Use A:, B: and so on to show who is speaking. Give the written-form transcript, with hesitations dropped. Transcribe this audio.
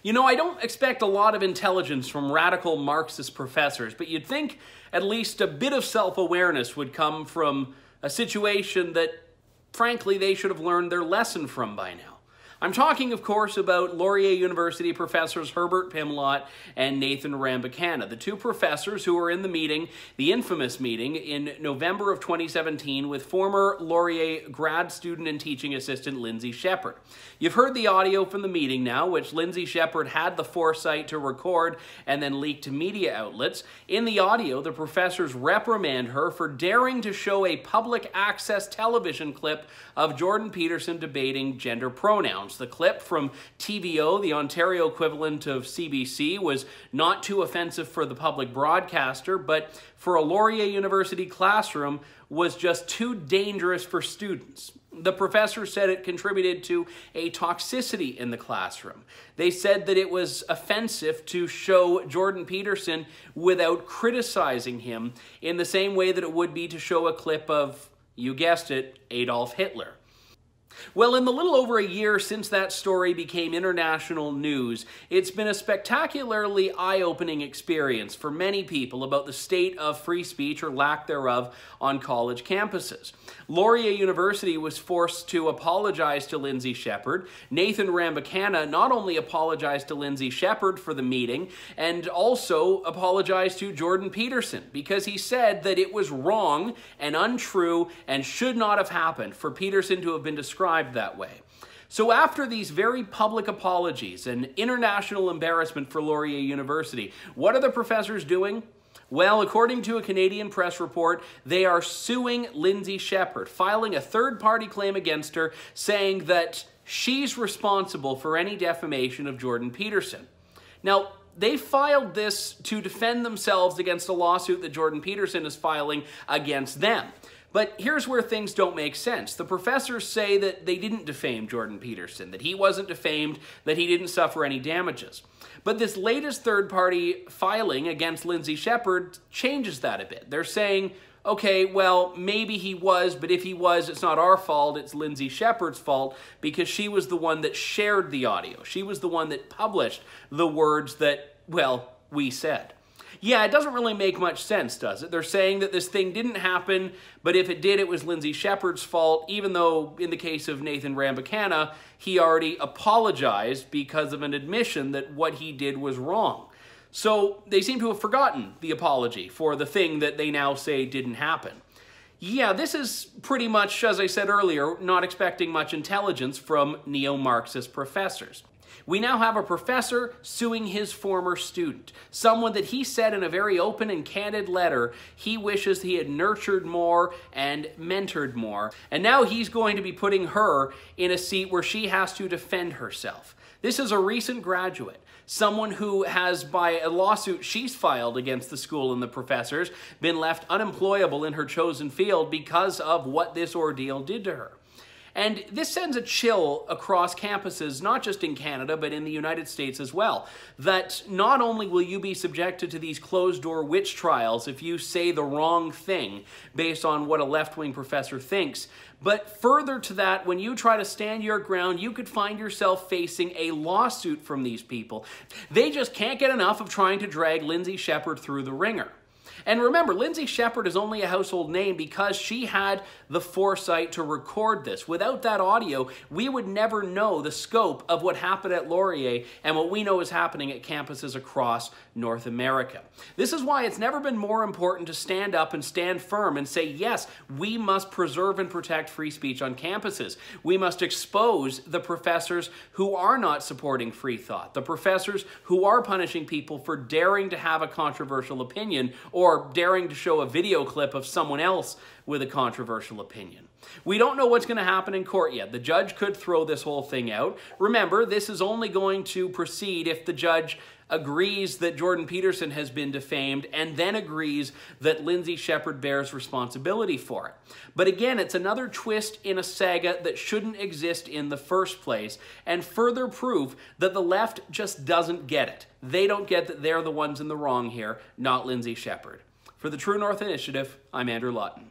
A: You know, I don't expect a lot of intelligence from radical Marxist professors, but you'd think at least a bit of self-awareness would come from a situation that, frankly, they should have learned their lesson from by now. I'm talking, of course, about Laurier University professors Herbert Pimlott and Nathan Rambukkana, the two professors who were in the meeting, the infamous meeting, in November of 2017 with former Laurier grad student and teaching assistant Lindsay Shepherd. You've heard the audio from the meeting now, which Lindsay Shepherd had the foresight to record and then leak to media outlets. In the audio, the professors reprimand her for daring to show a public access television clip of Jordan Peterson debating gender pronouns. The clip from TVO, the Ontario equivalent of CBC, was not too offensive for the public broadcaster, but for a Laurier University classroom was just too dangerous for students. The professor said it contributed to a toxicity in the classroom. They said that it was offensive to show Jordan Peterson without criticizing him in the same way that it would be to show a clip of, you guessed it, Adolf Hitler. Well, in the little over a year since that story became international news, it's been a spectacularly eye-opening experience for many people about the state of free speech or lack thereof on college campuses. Laurier University was forced to apologize to Lindsay Shepherd. Nathan Rambukkana not only apologized to Lindsay Shepherd for the meeting, and also apologized to Jordan Peterson because he said that it was wrong and untrue and should not have happened for Peterson to have been described that way. So after these very public apologies and international embarrassment for Laurier University, what are the professors doing? Well, according to a Canadian press report, they are suing Lindsay Shepherd, filing a third-party claim against her, saying that she's responsible for any defamation of Jordan Peterson. Now, they filed this to defend themselves against a lawsuit that Jordan Peterson is filing against them. But here's where things don't make sense. The professors say that they didn't defame Jordan Peterson, that he wasn't defamed, that he didn't suffer any damages. But this latest third-party filing against Lindsay Shepherd changes that a bit. They're saying, okay, well, maybe he was, but if he was, it's not our fault, it's Lindsay Shepherd's fault because she was the one that shared the audio. She was the one that published the words that, well, we said. Yeah, it doesn't really make much sense, does it? They're saying that this thing didn't happen, but if it did, it was Lindsay Shepherd's fault, even though in the case of Nathan Rambukkana, he already apologized because of an admission that what he did was wrong. So they seem to have forgotten the apology for the thing that they now say didn't happen. Yeah, this is pretty much, as I said earlier, not expecting much intelligence from neo-Marxist professors. We now have a professor suing his former student, someone that he said in a very open and candid letter he wishes he had nurtured more and mentored more, and now he's going to be putting her in a seat where she has to defend herself. This is a recent graduate, someone who has, by a lawsuit she's filed against the school and the professors, been left unemployable in her chosen field because of what this ordeal did to her. And this sends a chill across campuses, not just in Canada, but in the United States as well, that not only will you be subjected to these closed-door witch trials if you say the wrong thing based on what a left-wing professor thinks, but further to that, when you try to stand your ground, you could find yourself facing a lawsuit from these people. They just can't get enough of trying to drag Lindsay Shepherd through the ringer. And remember, Lindsay Shepherd is only a household name because she had the foresight to record this. Without that audio, we would never know the scope of what happened at Laurier and what we know is happening at campuses across North America. This is why it's never been more important to stand up and stand firm and say, yes, we must preserve and protect free speech on campuses. We must expose the professors who are not supporting free thought, the professors who are punishing people for daring to have a controversial opinion or daring to show a video clip of someone else with a controversial opinion. We don't know what's going to happen in court yet. The judge could throw this whole thing out. Remember, this is only going to proceed if the judge agrees that Jordan Peterson has been defamed and then agrees that Lindsay Shepherd bears responsibility for it. But again, it's another twist in a saga that shouldn't exist in the first place and further proof that the left just doesn't get it. They don't get that they're the ones in the wrong here, not Lindsay Shepherd. For the True North Initiative, I'm Andrew Lawton.